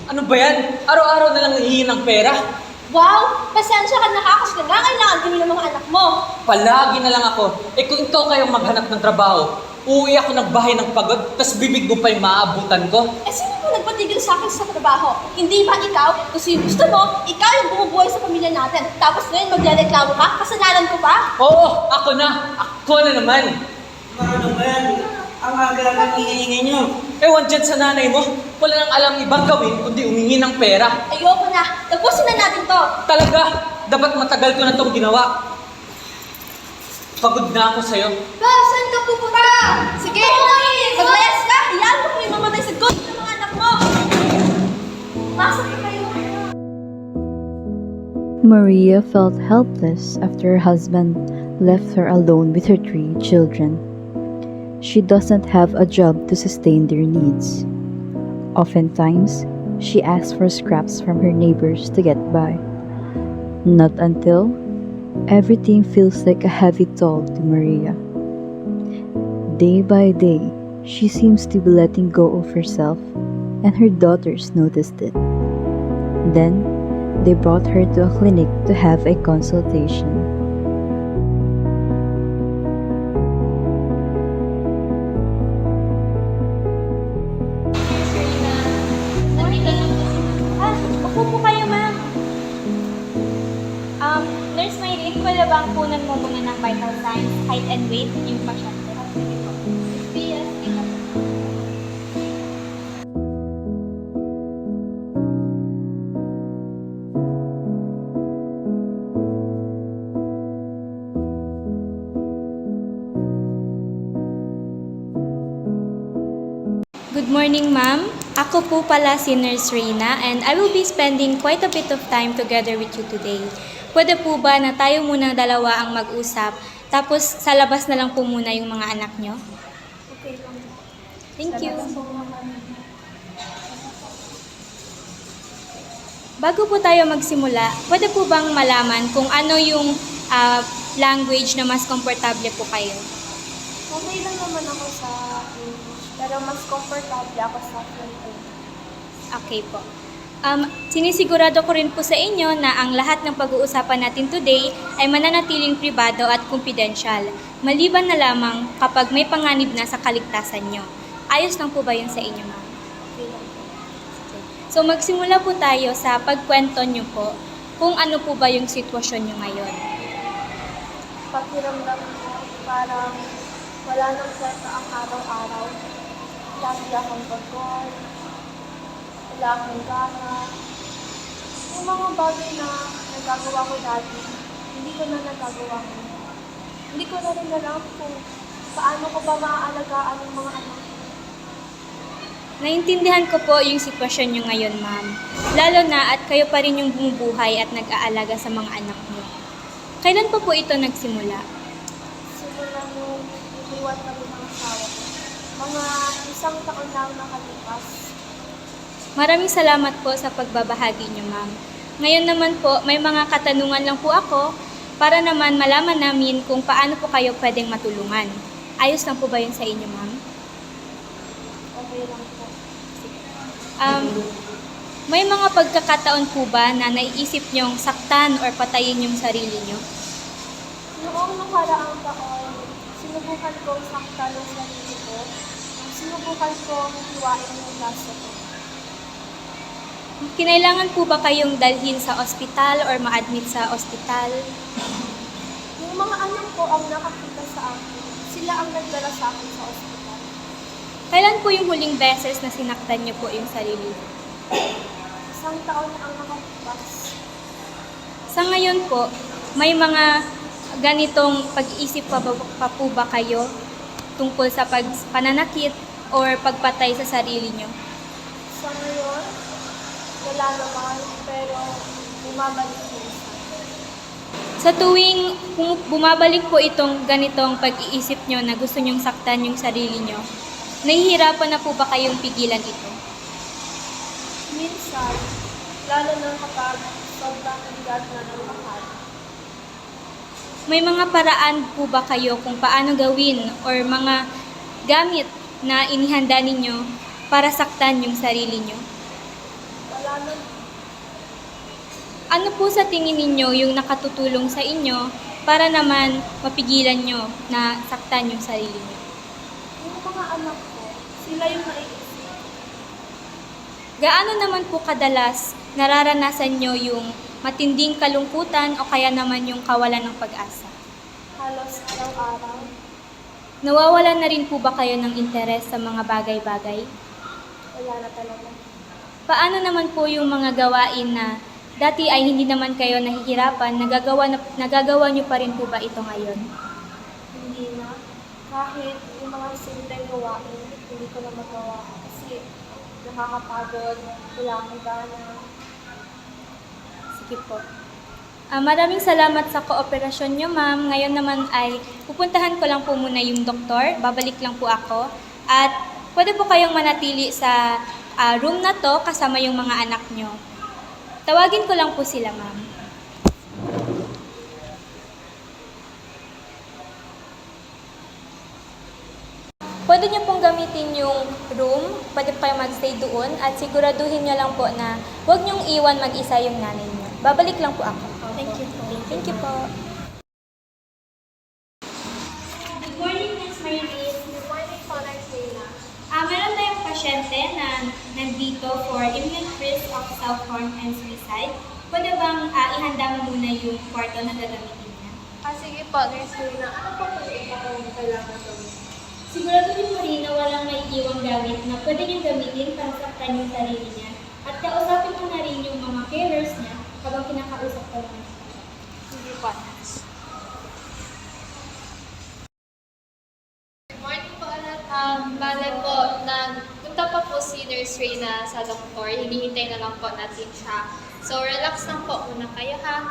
Ano ba yan? Araw-araw na lang nangihingi ng pera. Wow! Pasensya ka na kasi nangangailangan din ng mga anak mo. Palagi na lang ako. Eh kung ikaw kayong maghanap ng trabaho, uuwi ako ng bahay ng pagod, tas bibig mo pa yung maaabutan ko. Eh sino mo nagpatigil sa akin sa trabaho? Hindi ba ikaw? Kasi gusto mo, ikaw yung bumubuhay sa pamilya natin. Tapos ngayon magrereklamo ka? Kasalanan ko ba? Oo, ako na. Ako na naman. Ano ba yan? Ang aga-aga ingay-ingay nyo. Ewan dyan sa nanay mo, wala nang alam ibang gawin kundi umingi ng pera. Ayoko na. Tapusin na natin to. Talaga, dapat matagal ko na itong ginawa. Pagod na ako sa'yo. Ba, saan ka pupunta? Sige, maglayas ka. Hayaan mo kung mamatay sa god ng mga anak mo. Pasok na kayo. Maria felt helpless after her husband left her alone with her 3 children. She doesn't have a job to sustain their needs. Oftentimes, she asks for scraps from her neighbors to get by. Not until everything feels like a heavy toll to Maria. Day by day, she seems to be letting go of herself, and her daughters noticed it. Then, they brought her to a clinic to have a consultation. Upo po kayo, ma'am. Nurse Maylene, pwede bang punan mo muna ng vital signs, height and weight, yung pasyente? Sige po. 60 years, Good morning, ma'am. Ako po pala si Nurse Reina and I will be spending quite a bit of time together with you today. Pwede po ba na tayo muna dalawa ang mag-usap, tapos sa labas na lang po muna yung mga anak nyo? Okay lang. Thank you. Bago po tayo magsimula, pwede po bang malaman kung ano yung language na mas komportable po kayo? Okay lang naman ako sa English, pero mas komportable ako sa Filipino. Okay po. Sinisigurado ko rin po sa inyo na ang lahat ng pag-uusapan natin today ay mananatiling pribado at confidential, maliban na lamang kapag may panganib na sa kaligtasan nyo. Ayos lang po ba yun sa inyo, ma'am? Okay lang po. So magsimula po tayo sa pagkwento nyo po kung ano po ba yung sitwasyon nyo ngayon. Pakiramdam ko parang wala nang kwenta ang araw-araw. Lagi akong pagod, wala akong gana. Yung mga bagay na nagagawa ko dati, hindi ko na nagagawa ngayon. Hindi ko na rin alam kung paano ko ba maaalagaan ang mga anak ko. Naintindihan ko po yung sitwasyon nyo ngayon, ma'am. Lalo na at kayo pa rin yung bumubuhay at nag-aalaga sa mga anak nyo. Kailan po ito nagsimula? Simula nung iniwan kami ng asawa ko. Mga 1 taon lang nakalipas. Maraming salamat po sa pagbabahagi nyo, ma'am. Ngayon naman po, may mga katanungan lang po ako para naman malaman namin kung paano po kayo pwedeng matulungan. Ayos lang po ba yun sa inyo, ma'am? Okay lang po. May mga pagkakataon po ba na naiisip nyong saktan or patayin yung sarili nyo? Noong nakaraang taon, sinubukan kong saktan ng sarili ko. Sinubukan kong hiwain yung laso ko. Kinailangan po ba kayong dalhin sa ospital or ma-admit sa ospital? Yung mga anak ko ang nakakita sa akin, sila ang nagdala sa akin sa ospital. Kailan po yung huling beses na sinaktan niyo po yung sarili? 1 taon na ang nakalipas. Sa ngayon po, may mga ganitong pag-iisip pa po ba kayo tungkol sa pananakit or pagpatay sa sarili nyo? Sa ngayon, wala naman, pero bumabalik po isa. Sa tuwing bumabalik po itong ganitong pag-iisip nyo na gusto nyong saktan yung sarili nyo, nahihirapan na po ba kayong pigilan ito? Minsan, lalo na kapag sobrang bigat na ng lahat, May mga paraan po ba kayo kung paano gawin or mga gamit na inihanda ninyo para saktan yung sarili nyo? wala wala na. Ano po sa tingin ninyo yung nakatutulong sa inyo para naman mapigilan nyo na saktan yung sarili nyo? Yung mga anak ko, sila yung naiisip. Gaano naman po kadalas nararanasan nyo yung matinding kalungkutan o kaya naman yung kawalan ng pag-asa? Halos araw-araw. Nawawalan na rin po ba kayo ng interes sa mga bagay-bagay? Wala na talaga. Paano naman po yung mga gawain na dati ay hindi naman kayo nahihirapan, nagagawa nyo pa rin po ba ito ngayon? Hindi na. Kahit yung mga simpleng gawain, hindi ko na magawa. Kasi nakakapagod, wala akong gana. Sige po. Maraming salamat sa kooperasyon nyo, ma'am. Ngayon naman ay pupuntahan ko lang po muna yung doktor. Babalik lang po ako. At pwede po kayong manatili sa room na to kasama yung mga anak nyo. Tawagin ko lang po sila, ma'am. Pwede nyo pong gamitin yung room, pwede po kayo magstay doon at siguraduhin nyo lang po na huwag nyong iwan mag-isa yung nanay nyo. Babalik lang po ako. Thank you po. Thank you po. Good morning, Ms. Maylene. Good morning po, Narcina. Meron tayong pasyente na nandito for imminent risk of self-harm and suicide. Pwede bang ihanda mo muna yung kwarto na gagamitin niya? Sige po, Narcina. Ano po kung kailangan gawin? Siguraduhin mo rin na walang may iwang gamit na pwede niyang gamitin para saktan yung sarili niya. At kausapin mo na rin yung mga carers niya habang kinakausap ko naman. Sige po. Good morning po, anak. Bale po, nagpunta pa po si Nurse Reyna sa doktor. Hinihintay na lang po natin siya. So, relax lang po muna kayo, ha?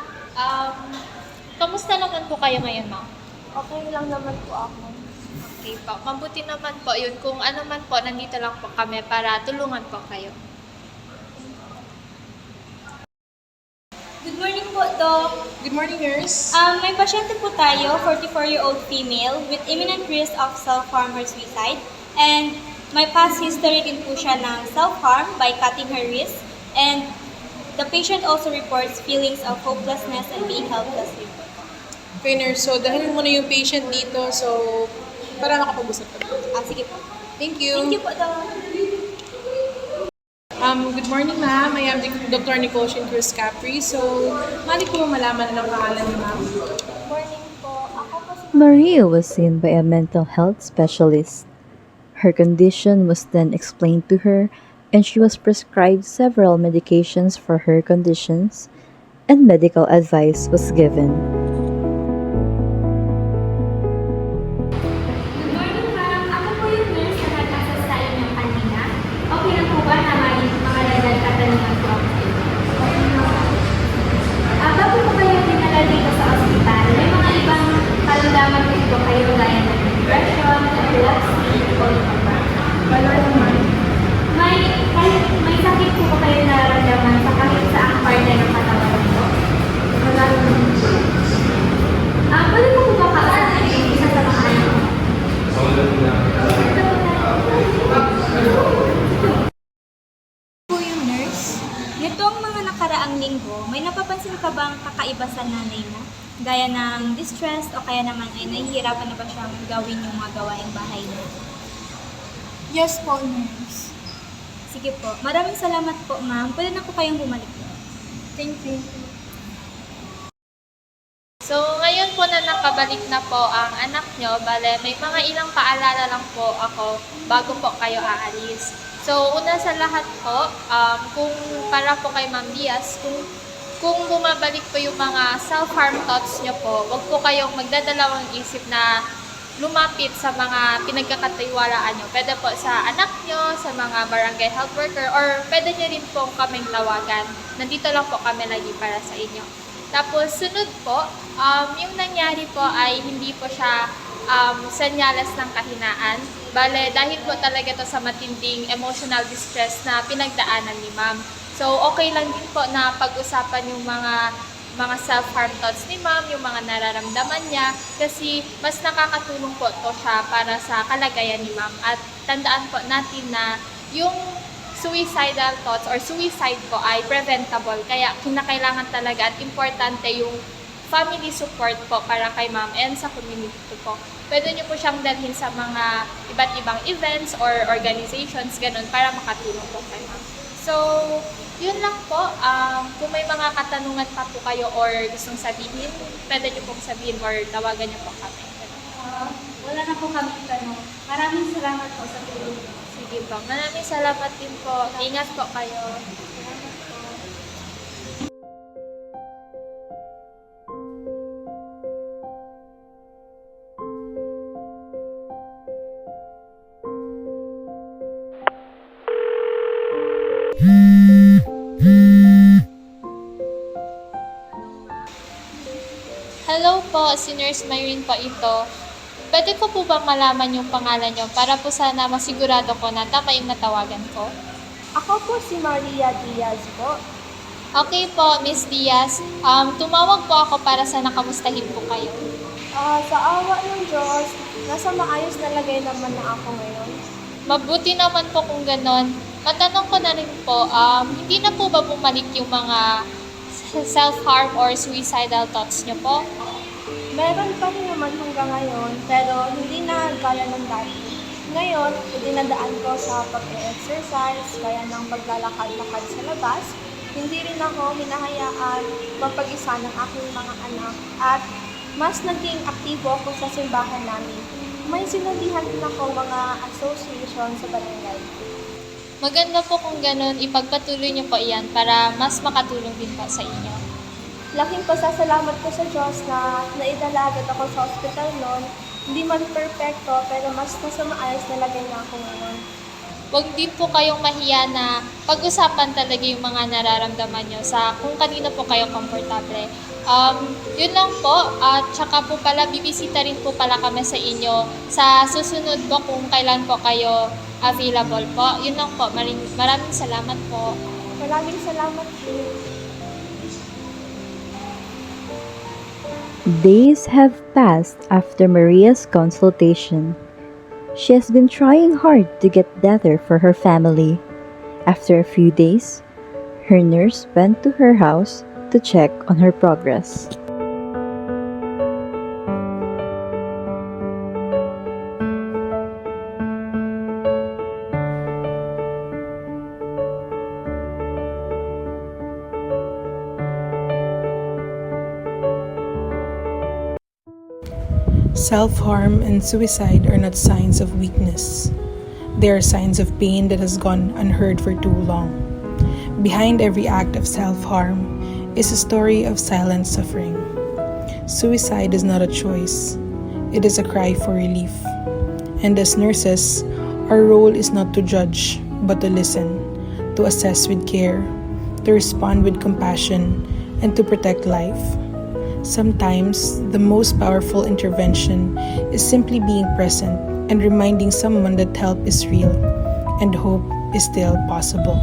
Kamusta naman po kayo ngayon, ma'am? Okay lang naman po ako. Okay po. Mabuti naman po yun. Kung ano man po, nandito lang po kami para tulungan po kayo. Good morning po, Doc. Good morning, nurse. May pasyente po tayo, 44-year-old female with imminent risk of self-harm or suicide. And may past history din po siya ng self-harm by cutting her wrist. And the patient also reports feelings of hopelessness and being helpless. Okay, nurse. So, dahil mo na yung patient dito, so, para makapag-usap ka. Sige po. Thank you. Thank you po, Doc. Good morning, ma'am. I am Dr. Nicole Cruz Capri. So, mali po malaman na ng pangalan ni ma'am. Morning po. Ako po si Maria was seen by a mental health specialist. Her condition was then explained to her, and she was prescribed several medications for her conditions, and medical advice was given. Good morning, ma'am. Ako po yung nurse na nag-assess sa inyo kanina. Okay na po ba na may mga dagdag katanungan po ako sa inyo? Bago po kayo dinala dito sa ospital, may mga ibang karamdaman po kayo gaya ng depression, epilepsy, o iba pa? Wala naman. May sakit po ba kayo nararamdaman sa kahit saang parte ng katawan po? Wala naman. Pwede po ba kausapin yung isa sa mga ano? Po yung nurse. Nitong mga nakaraang linggo, may napapansin ka bang kakaiba sa nanay mo? Gaya ng distress o kaya naman ay nahihirapan na ba siyang gawin yung mga gawaing bahay niya? Yes po, nurse. Sige po. Maraming salamat po, ma'am. Pwede na po kayong bumalik. Thank you. So, ngayon po na nakabalik na po ang anak nyo, bale, may mga ilang paalala lang po ako bago po kayo aalis. So, una sa lahat po, kung para po kay Ma'am Diaz, kung bumabalik po yung mga self-harm thoughts nyo po, wag po kayong magdadalawang isip na lumapit sa mga pinagkakatiwalaan nyo. Pwede po sa anak nyo, sa mga barangay health worker, or pwede nyo rin po kaming tawagan. Nandito lang po kami lagi para sa inyo. Tapos, sunod po, yung nangyari po ay hindi po siya senyales ng kahinaan. Bale, dahil po talaga to sa matinding emotional distress na pinagdaanan ni ma'am. So, okay lang din po na pag-usapan yung mga self-harm thoughts ni ma'am, yung mga nararamdaman niya, kasi mas nakakatulong po to siya para sa kalagayan ni ma'am. At tandaan po natin na yung suicidal thoughts or suicide po ay preventable. Kaya kinakailangan talaga at importante yung family support po para kay ma'am and sa community po. Pwede nyo po siyang dalhin sa mga iba't ibang events or organizations, ganun, para makatulong po kay ma'am. So, yun lang po. Kung may mga katanungan pa po kayo or gustong sabihin, pwede nyo pong sabihin or tawagan nyo po kami. Wala na po kami tanong. Maraming salamat po sa tulong. Sige po. Maraming salamat din po. Ingat po kayo. Hello po, si Nurse Myrene po ito. Pwede ko po ba malaman yung pangalan nyo para po sana masigurado ko na tama yung natawagan ko? Ako po si Maria Diaz po. Okay po, Miss Diaz. Tumawag po ako para sana kamustahin po kayo. Sa awa ng Diyos, nasa maayos na lagay naman na ako ngayon. Mabuti naman po kung ganon. Matanong ko na rin po, hindi na po ba bumalik yung mga self-harm or suicidal thoughts nyo po? Meron pa rin naman hanggang ngayon, pero hindi na gaya ng dati. Ngayon, dinadaan ko sa pag-exercise, kaya ng paglalakad-lakad sa labas. Hindi rin ako hinahayaan mapag-isa ng aking mga anak at mas naging aktibo ako sa simbahan namin. May sinalihan din ako mga association sa barangay. Maganda po kung ganon, ipagpatuloy nyo po iyan para mas makatulong din po sa inyo. Laking pasasalamat ko sa Diyos na naidala agad ako sa hospital noon. Hindi man perfecto, pero mas nasa maayos na lagay na ako ngayon. Huwag din po kayong mahiya na pag-usapan talaga yung mga nararamdaman nyo sa kung kanino po kayo komportable. Yun lang po. At saka po pala, bibisita rin po pala kami sa inyo sa susunod po kung kailan po kayo available po. Yun lang po. Maraming salamat po. Maraming salamat po. Days have passed after Maria's consultation. She has been trying hard to get better for her family. After a few days, her nurse went to her house to check on her progress. Self-harm and suicide are not signs of weakness. They are signs of pain that has gone unheard for too long. Behind every act of self-harm is a story of silent suffering. Suicide is not a choice. It is a cry for relief. And as nurses, our role is not to judge, but to listen, to assess with care, to respond with compassion, and to protect life. Sometimes, the most powerful intervention is simply being present and reminding someone that help is real and hope is still possible.